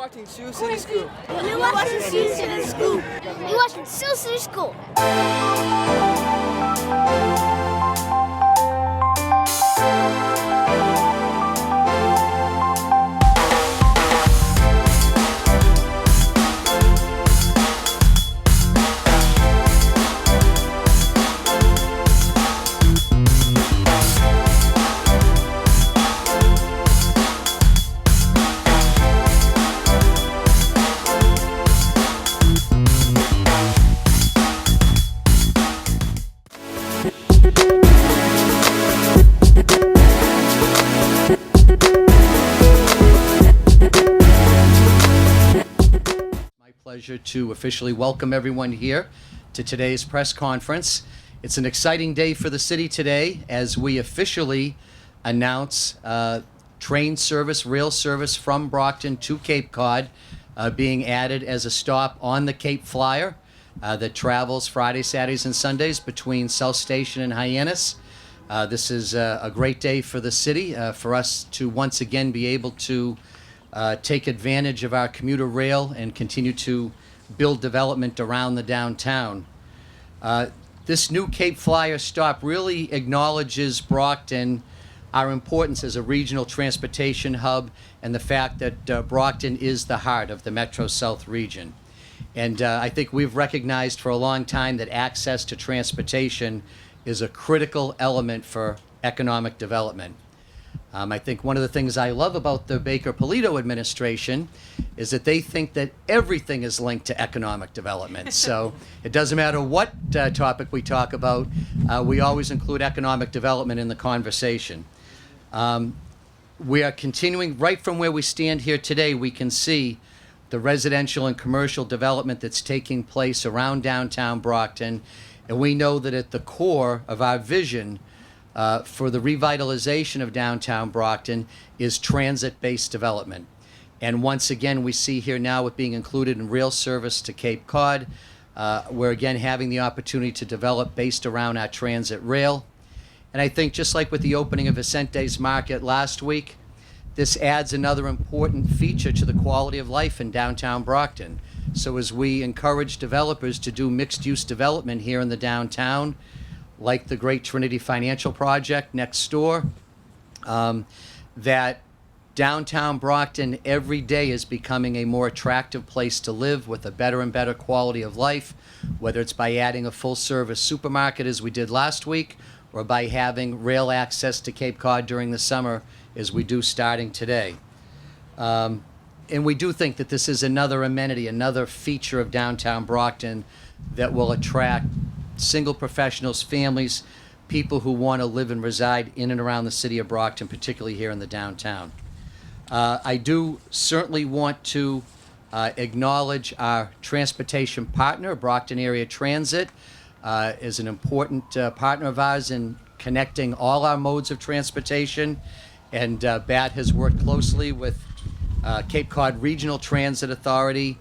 watching Sioux City School. You're watching Sioux City School. You're watching Sioux City School. Pleasure to officially welcome everyone here to today's press conference. It's an exciting day for the city today as we officially announce train service, rail service from Brockton to Cape Cod being added as a stop on the Cape Flyer that travels Fridays, Saturdays, and Sundays between South Station and Hyannis. This is a great day for the city, for us to once again be able to take advantage of our commuter rail and continue to build development around the downtown. This new Cape Flyer stop really acknowledges Brockton, our importance as a regional transportation hub, and the fact that Brockton is the heart of the Metro South region. And I think we've recognized for a long time that access to transportation is a critical element for economic development. I think one of the things I love about the Baker-Polito administration is that they think that everything is linked to economic development. So it doesn't matter what topic we talk about, we always include economic development in the conversation. We are continuing right from where we stand here today. We can see the residential and commercial development that's taking place around downtown Brockton, and we know that at the core of our vision for the revitalization of downtown Brockton is transit-based development. And once again, we see here now with being included in rail service to Cape Cod, we're again having the opportunity to develop based around our transit rail. And I think just like with the opening of Vicente's Market last week, this adds another important feature to the quality of life in downtown Brockton. So as we encourage developers to do mixed-use development here in the downtown, like the great Trinity Financial Project next door, that downtown Brockton every day is becoming a more attractive place to live with a better and better quality of life, whether it's by adding a full-service supermarket as we did last week, or by having rail access to Cape Cod during the summer as we do starting today. And we do think that this is another amenity, another feature of downtown Brockton that will attract single professionals, families, people who want to live and reside in and around the city of Brockton, particularly here in the downtown. I do certainly want to acknowledge our transportation partner, Brockton Area Transit, is an important partner of ours in connecting all our modes of transportation. And BAT has worked closely with Cape Cod Regional Transit Authority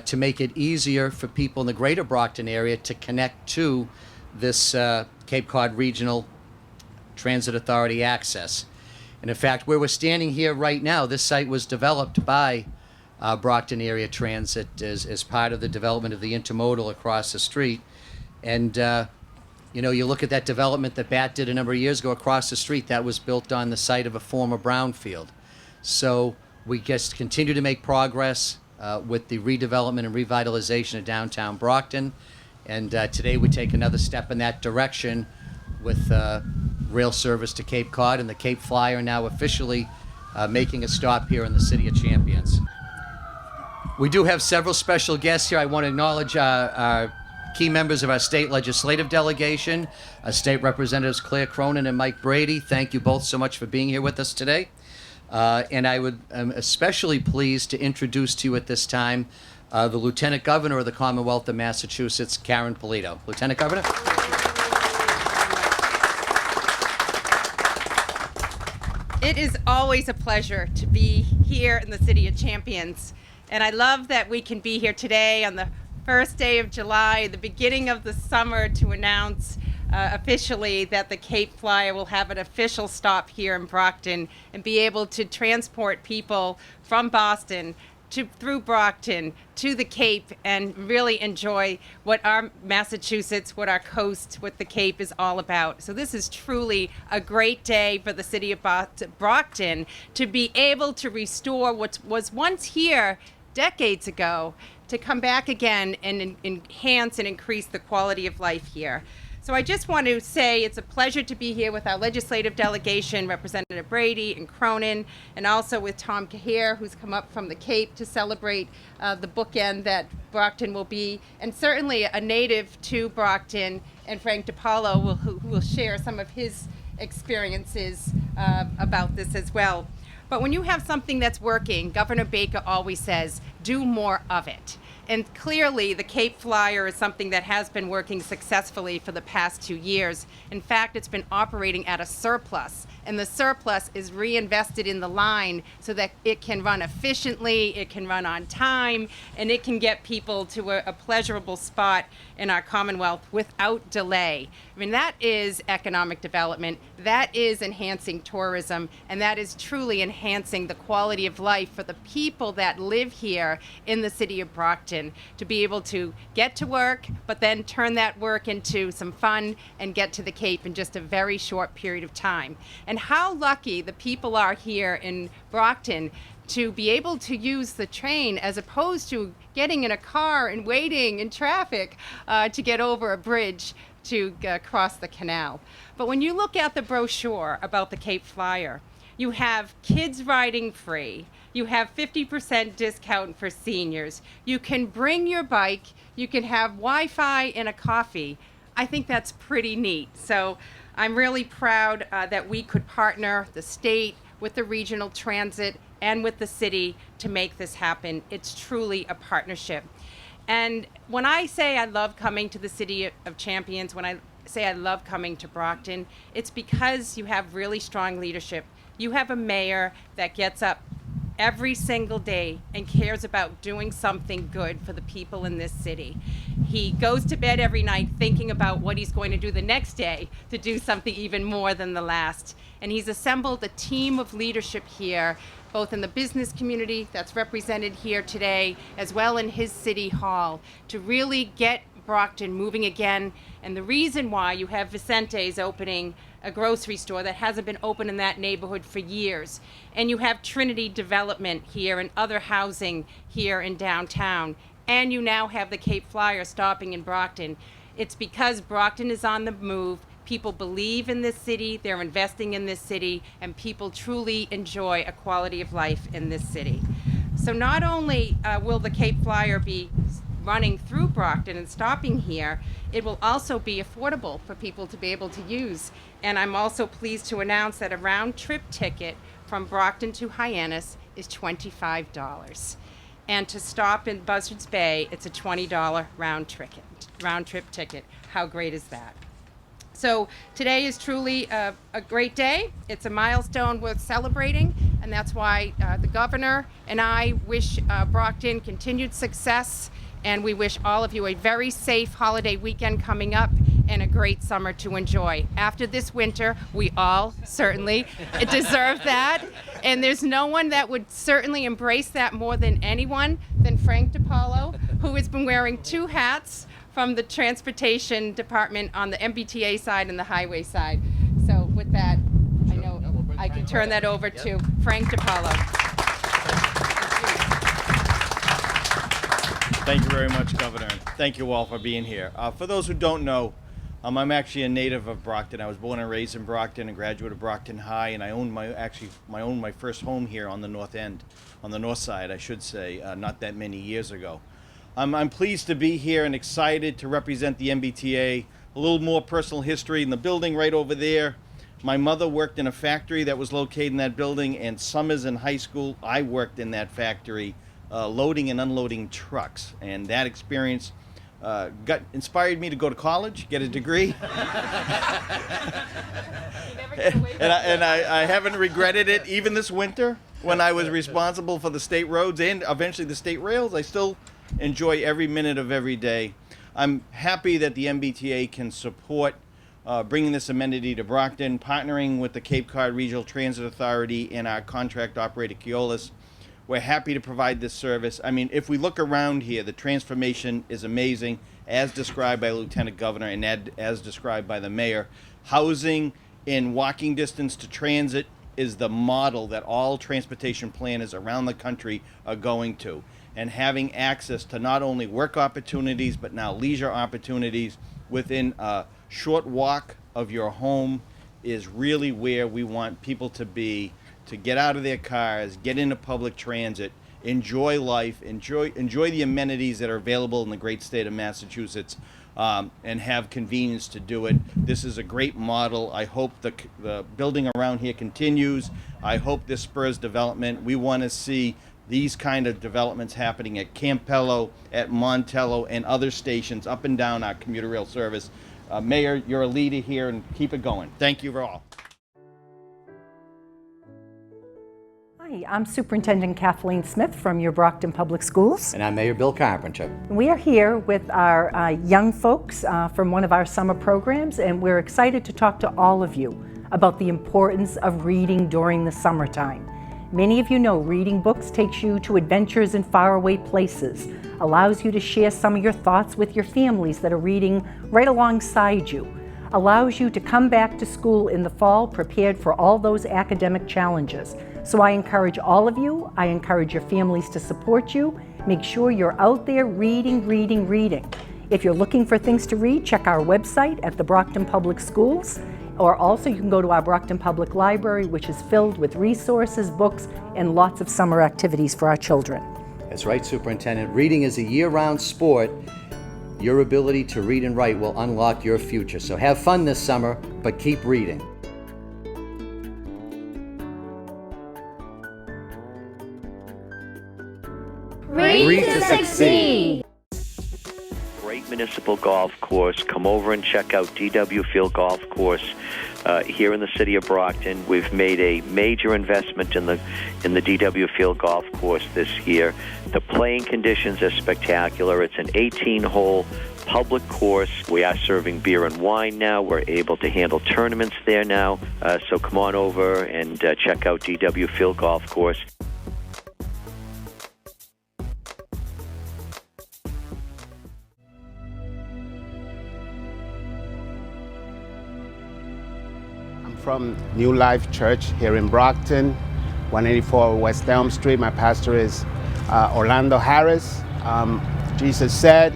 to make it easier for people in the greater Brockton area to connect to this Cape Cod Regional Transit Authority access. And in fact, where we're standing here right now, this site was developed by Brockton Area Transit as part of the development of the intermodal across the street. And you know, you look at that development that BAT did a number of years ago across the street, that was built on the site of a former brownfield. So we just continue to make progress with the redevelopment and revitalization of downtown Brockton. And today we take another step in that direction with rail service to Cape Cod and the Cape Flyer now officially making a stop here in the City of Champions. We do have several special guests here. I want to acknowledge our key members of our state legislative delegation, State Representatives Claire Cronin and Mike Brady. Thank you both so much for being here with us today. And I'm especially pleased to introduce to you at this time the Lieutenant Governor of the Commonwealth of Massachusetts, Karyn Polito. Lieutenant Governor. It is always a pleasure to be here in the City of Champions. And I love that we can be here today on the first day of July, the beginning of the summer, to announce officially that the Cape Flyer will have an official stop here in Brockton and be able to transport people from Boston through Brockton to the Cape and really enjoy what our Massachusetts, what our coast, what the Cape is all about. So this is truly a great day for the city of Brockton to be able to restore what was once here decades ago, to come back again and enhance and increase the quality of life here. So I just want to say it's a pleasure to be here with our legislative delegation, Representative Brady and Cronin, and also with Tom Cahir, who's come up from the Cape to celebrate the bookend that Brockton will be, and certainly a native to Brockton, and Frank DiPaolo, who will share some of his experiences about this as well. But when you have something that's working, Governor Baker always says, do more of it. And clearly, the Cape Flyer is something that has been working successfully for the past 2 years. In fact, it's been operating at a surplus, and the surplus is reinvested in the line so that it can run efficiently, it can run on time, and it can get people to a pleasurable spot in our Commonwealth without delay. I mean, that is economic development, that is enhancing tourism, and that is truly enhancing the quality of life for the people that live here in the city of Brockton, to be able to get to work, but then turn that work into some fun and get to the Cape in just a very short period of time. And how lucky the people are here in Brockton to be able to use the train as opposed to getting in a car and waiting in traffic to get over a bridge to cross the canal. But when you look at the brochure about the Cape Flyer, you have kids riding free. You have 50% discount for seniors. You can bring your bike. You can have Wi-Fi and a coffee. I think that's pretty neat. So I'm really proud that we could partner the state with the regional transit and with the city to make this happen. It's truly a partnership. And when I say I love coming to the City of Champions, when I say I love coming to Brockton, it's because you have really strong leadership. You have a mayor that gets up every single day and cares about doing something good for the people in this city. He goes to bed every night thinking about what he's going to do the next day to do something even more than the last. And he's assembled a team of leadership here, both in the business community that's represented here today, as well in his city hall, to really get Brockton moving again. And the reason why you have Vicente's opening a grocery store that hasn't been open in that neighborhood for years, and you have Trinity Development here and other housing here in downtown, and you now have the Cape Flyer stopping in Brockton, it's because Brockton is on the move. People believe in this city, they're investing in this city, and people truly enjoy a quality of life in this city. So not only will the Cape Flyer be running through Brockton and stopping here, it will also be affordable for people to be able to use. And I'm also pleased to announce that a round trip ticket from Brockton to Hyannis is $25. And to stop in Buzzards Bay, it's a $20 round trip ticket. How great is that? So today is truly a great day. It's a milestone worth celebrating, and that's why the governor and I wish Brockton continued success, and we wish all of you a very safe holiday weekend coming up and a great summer to enjoy. After this winter, we all certainly deserve that, and there's no one that would certainly embrace that more than anyone than Frank DiPaolo, who has been wearing 2 hats from the transportation department on the MBTA side and the highway side. So with that, I know I can turn that over to Frank DiPaolo. Thank you very much, Governor. Thank you all for being here. For those who don't know, I'm actually a native of Brockton. I was born and raised in Brockton, a graduate of Brockton High, and I owned my first home here on the north end, on the north side, I should say, not that many years ago. I'm pleased to be here and excited to represent the MBTA. A little more personal history in the building right over there. My mother worked in a factory that was located in that building, and summers in high school, I worked in that factory, loading and unloading trucks. And that experience inspired me to go to college, get a degree. and I haven't regretted it, even this winter, when I was responsible for the state roads and eventually the state rails. I still enjoy every minute of every day. I'm happy that the MBTA can support bringing this amenity to Brockton, partnering with the Cape Cod Regional Transit Authority and our contract operator, Keolis. We're happy to provide this service. I mean, if we look around here, the transformation is amazing, as described by Lieutenant Governor and as described by the mayor. Housing in walking distance to transit is the model that all transportation planners around the country are going to. And having access to not only work opportunities, but now leisure opportunities within a short walk of your home is really where we want people to be, to get out of their cars, get into public transit, enjoy life, enjoy the amenities that are available in the great state of Massachusetts, and have convenience to do it. This is a great model. I hope the building around here continues. I hope this spurs development. We want to see these kind of developments happening at Campello, at Montello, and other stations up and down our commuter rail service. Mayor, you're a leader here, and keep it going. Thank you for all. Hi, I'm Superintendent Kathleen Smith from your Brockton Public Schools. And I'm Mayor Bill Carpenter. We are here with our young folks from one of our summer programs, and we're excited to talk to all of you about the importance of reading during the summertime. Many of you know reading books takes you to adventures in faraway places, allows you to share some of your thoughts with your families that are reading right alongside you, allows you to come back to school in the fall prepared for all those academic challenges. So I encourage all of you, I encourage your families to support you. Make sure you're out there reading, reading, reading. If you're looking for things to read, check our website at the Brockton Public Schools, or also you can go to our Brockton Public Library, which is filled with resources, books, and lots of summer activities for our children. That's right, Superintendent. Reading is a year-round sport. Your ability to read and write will unlock your future. So have fun this summer, but keep reading. Read to succeed. Great municipal golf course. Come over and check out DW Field Golf Course here in the city of Brockton. We've made a major investment in the DW Field Golf Course this year. The playing conditions are spectacular. It's an 18-hole public course. We are serving beer and wine now. We're able to handle tournaments there now. So come on over and check out DW Field Golf Course. From New Life Church here in Brockton, 184 West Elm Street. My pastor is Orlando Harris. Jesus said,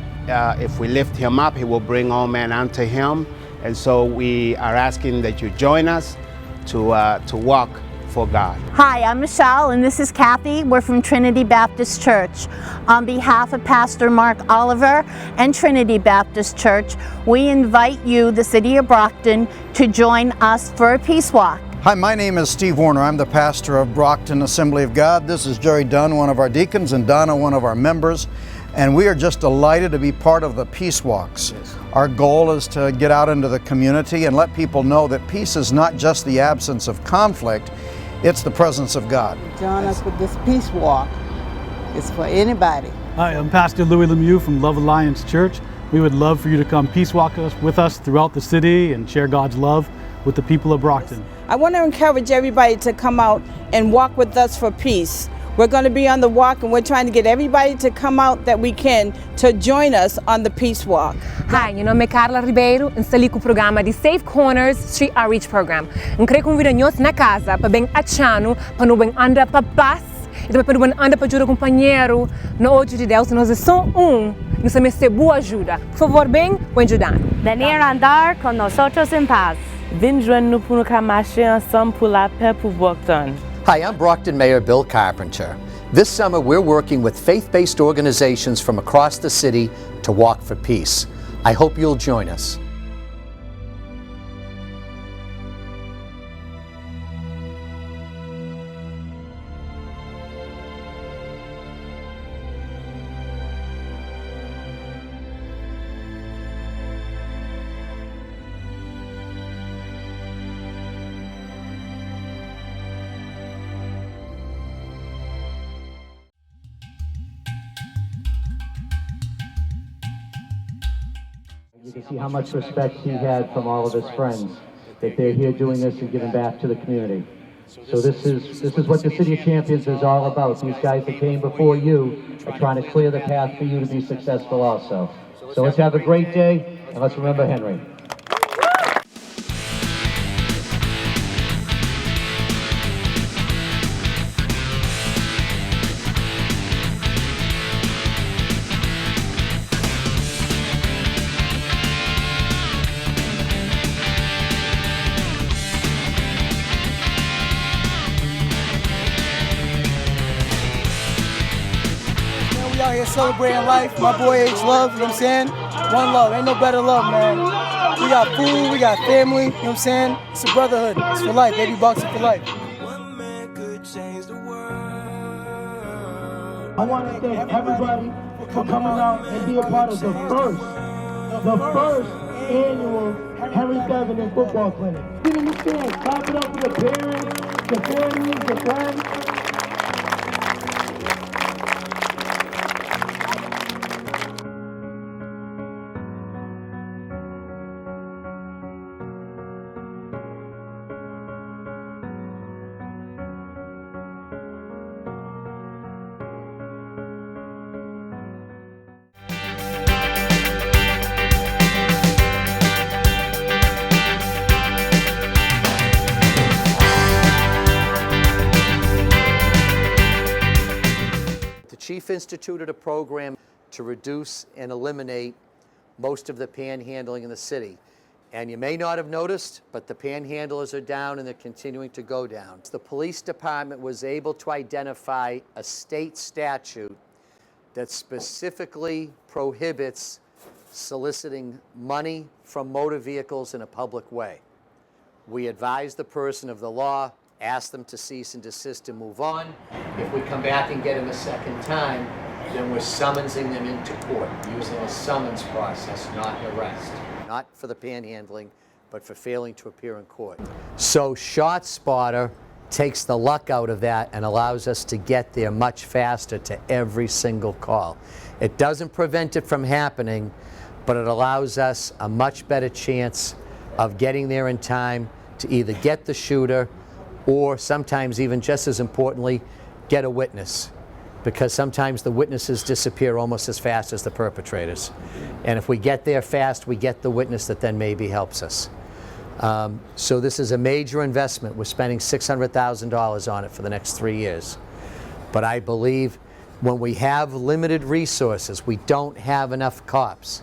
if we lift him up, he will bring all men unto him. And so we are asking that you join us to walk for God. Hi, I'm Michelle and this is Kathy. We're from Trinity Baptist Church. On behalf of Pastor Mark Oliver and Trinity Baptist Church, we invite you, the city of Brockton, to join us for a peace walk. Hi, my name is Steve Warner. I'm the pastor of Brockton Assembly of God. This is Jerry Dunn, one of our deacons, and Donna, one of our members. And we are just delighted to be part of the Peace Walks. Yes. Our goal is to get out into the community and let people know that peace is not just the absence of conflict, it's the presence of God. Join us with this peace walk. It's for anybody. Hi, I'm Pastor Louis Lemieux from Love Alliance Church. We would love for you to come peace walk with us throughout the city and share God's love with the people of Brockton. I want to encourage everybody to come out and walk with us for peace. We're going to be on the walk and we're trying to get everybody to come out that we can to join us on the Peace Walk. Hi, meu nome é Carla Ribeiro, estou ali com o programa de Safe Corners Street Outreach Program. Eu queria convidar nós na casa para bem achando, para não bem andar para paz e também para não andar para ajuda companheiro. No olho de Deus, nós somos nós também temos boa ajuda. Por favor, bem, vou ajudar. Venir andar con nosotros en paz. Vim joindre-nous pour nous marcher ensemble pour la paix pour Brockton. Hi, I'm Brockton Mayor Bill Carpenter. This summer, we're working with faith-based organizations from across the city to walk for peace. I hope you'll join us. You can see how much respect he had from all of his friends, that they're here doing this and giving back to the community. So this is what the City of Champions is all about. These guys that came before you are trying to clear the path for you to be successful also. So let's have a great day, and let's remember Henry. We out here celebrating life. My boy H Love, you know what I'm saying? One love, ain't no better love, man. We got food, we got family, you know what I'm saying? It's a brotherhood, it's for life, baby boxing for life. I want to thank everybody for coming out and be a part of the first annual Henry Bevan Football Clinic. Give them a chance. Clap it up for the parents, the families, the friends. Chief instituted a program to reduce and eliminate most of the panhandling in the city. And you may not have noticed, but the panhandlers are down and they're continuing to go down. The police department was able to identify a state statute that specifically prohibits soliciting money from motor vehicles in a public way. We advise the person of the law, ask them to cease and desist and move on. If we come back and get them a second time, then we're summoning them into court using a summons process, not an arrest. Not for the panhandling, but for failing to appear in court. So ShotSpotter takes the luck out of that and allows us to get there much faster to every single call. It doesn't prevent it from happening, but it allows us a much better chance of getting there in time to either get the shooter or sometimes even just as importantly, get a witness. Because sometimes the witnesses disappear almost as fast as the perpetrators. And if we get there fast, we get the witness that then maybe helps us. So this is a major investment. We're spending $600,000 on it for the next 3 years. But I believe when we have limited resources, we don't have enough cops,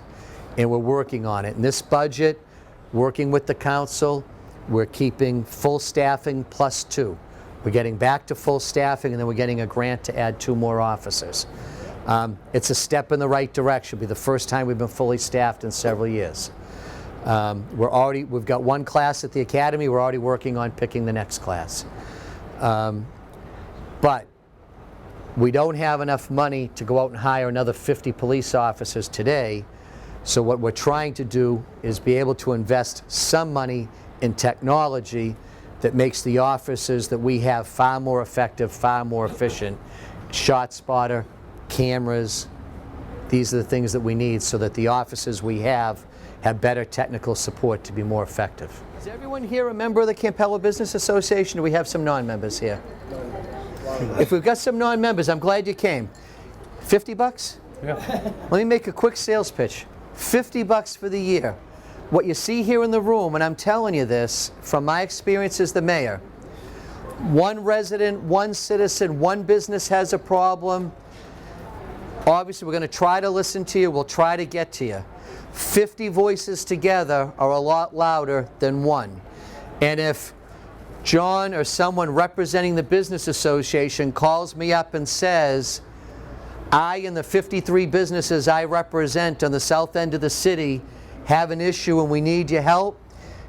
and we're working on it. In this budget, working with the council, we're keeping full staffing +2. We're getting back to full staffing, and then we're getting a grant to add 2 more officers. It's a step in the right direction. It'll be the first time we've been fully staffed in several years. We've got 1 class at the academy. We're already working on picking the next class. But we don't have enough money to go out and hire another 50 police officers today. So what we're trying to do is be able to invest some money in technology that makes the officers that we have far more effective, far more efficient. ShotSpotter, cameras, these are the things that we need so that the officers we have better technical support to be more effective. Is everyone here a member of the Campella Business Association? Do we have some non-members here? If we've got some non-members, I'm glad you came. 50 bucks? Yeah. Let me make a quick sales pitch. 50 bucks for the year. What you see here in the room, and I'm telling you this from my experience as the mayor, 1 resident, 1 citizen, 1 business has a problem. Obviously, we're going to try to listen to you. We'll try to get to you. 50 voices together are a lot louder than 1. And if John or someone representing the business association calls me up and says, I and the 53 businesses I represent on the south end of the city have an issue and we need your help,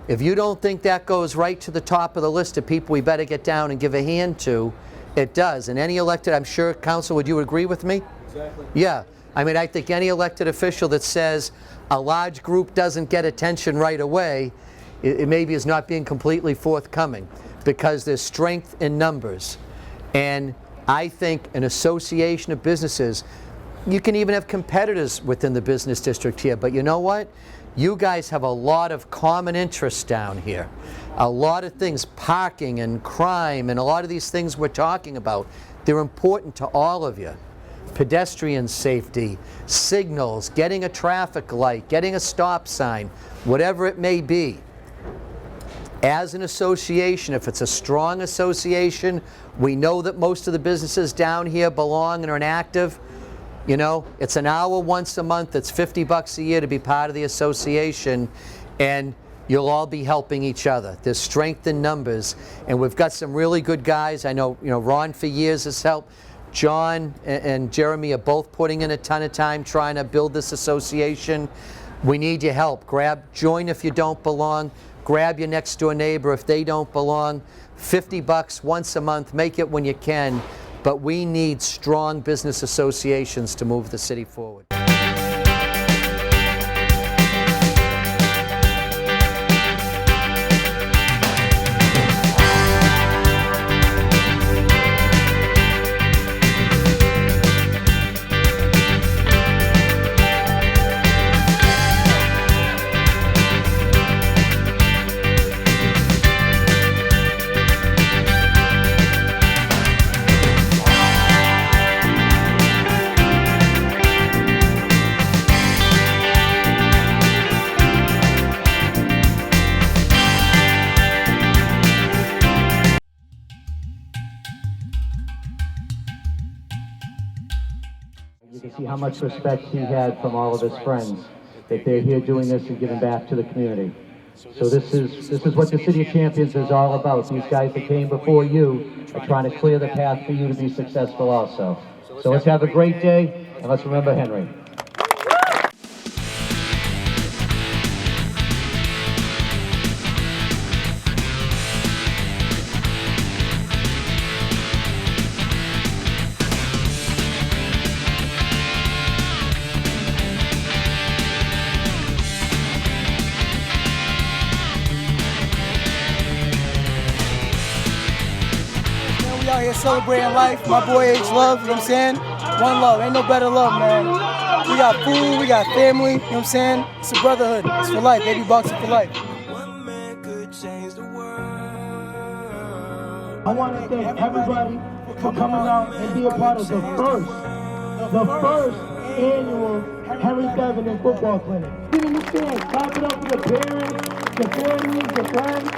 if you don't think that goes right to the top of the list of people we better get down and give a hand to, it does. And any elected, I'm sure, Council, would you agree with me? Exactly. Yeah. I mean, I think any elected official that says a large group doesn't get attention right away, it maybe is not being completely forthcoming, because there's strength in numbers. And I think an association of businesses, you can even have competitors within the business district here, but you know what? You guys have a lot of common interests down here. A lot of things, parking and crime and a lot of these things we're talking about, they're important to all of you. Pedestrian safety, signals, getting a traffic light, getting a stop sign, whatever it may be. As an association, if it's a strong association, we know that most of the businesses down here belong and are active. You know, it's an hour once a month, it's $50 a year to be part of the association, and you'll all be helping each other. There's strength in numbers, and we've got some really good guys. I know, Ron for years has helped. John and Jeremy are both putting in a ton of time trying to build this association. We need your help. Join if you don't belong. Grab your next door neighbor if they don't belong. $50 once a month, make it when you can. But we need strong business associations to move the city forward. You can see how much respect he had from all of his friends, that they're here doing this and giving back to the community. So this is what the City of Champions is all about. These guys that came before you are trying to clear the path for you to be successful also. So let's have a great day, and let's remember Henry. We out here celebrating life. My boy H love, you know what I'm saying? One love, ain't no better love, man. We got food, we got family, you know what I'm saying? It's a brotherhood, it's for life, baby, boxing for life. I want to thank everybody for coming out and be a part of the first annual Henry Bevan Football Clinic. Give me the stand, clap it up for the parents, the families, the friends.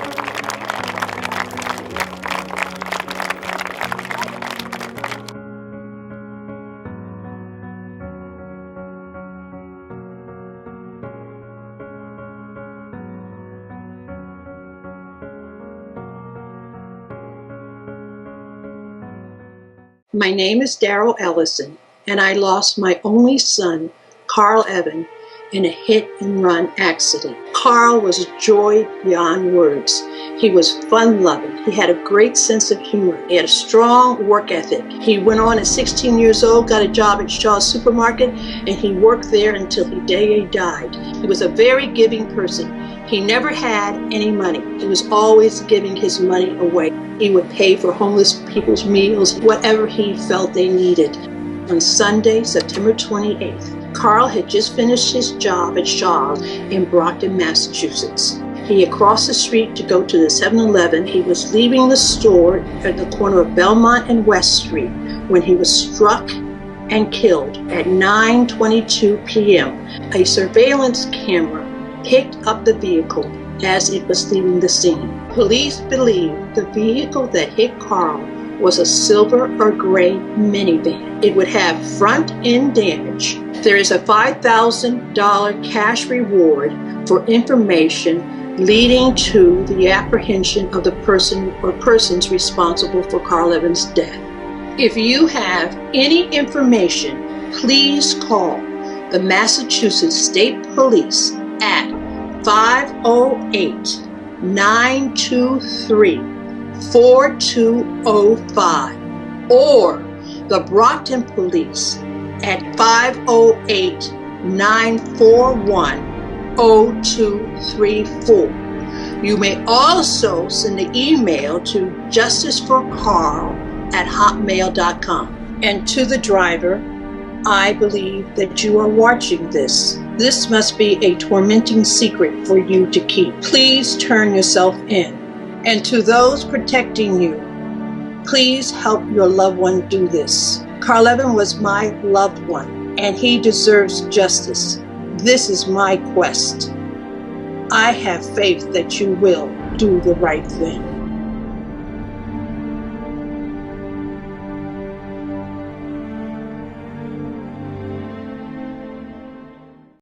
My name is Daryl Ellison, and I lost my only son, Carl Evan, in a hit-and-run accident. Carl was a joy beyond words. He was fun-loving. He had a great sense of humor. He had a strong work ethic. He went on at 16 years old, got a job at Shaw's Supermarket, and he worked there until the day he died. He was a very giving person. He never had any money. He was always giving his money away. He would pay for homeless people's meals, whatever he felt they needed. On Sunday, September 28th, Carl had just finished his job at Shaw's in Brockton, Massachusetts. He had crossed the street to go to the 7-Eleven. He was leaving the store at the corner of Belmont and West Street when he was struck and killed at 9:22 p.m. A surveillance camera picked up the vehicle as it was leaving the scene. Police believe the vehicle that hit Carl was a silver or gray minivan. It would have front end damage. There is a $5,000 cash reward for information leading to the apprehension of the person or persons responsible for Carl Evans' death. If you have any information, please call the Massachusetts State Police at 508-923-4205 or the Brockton Police at 508-941-0234. You may also send an email to justiceforcarl@hotmail.com. And to the driver, I believe that you are watching this. This must be a tormenting secret for you to keep. Please turn yourself in. And to those protecting you, please help your loved one do this. Carl Evan was my loved one, and he deserves justice. This is my quest. I have faith that you will do the right thing.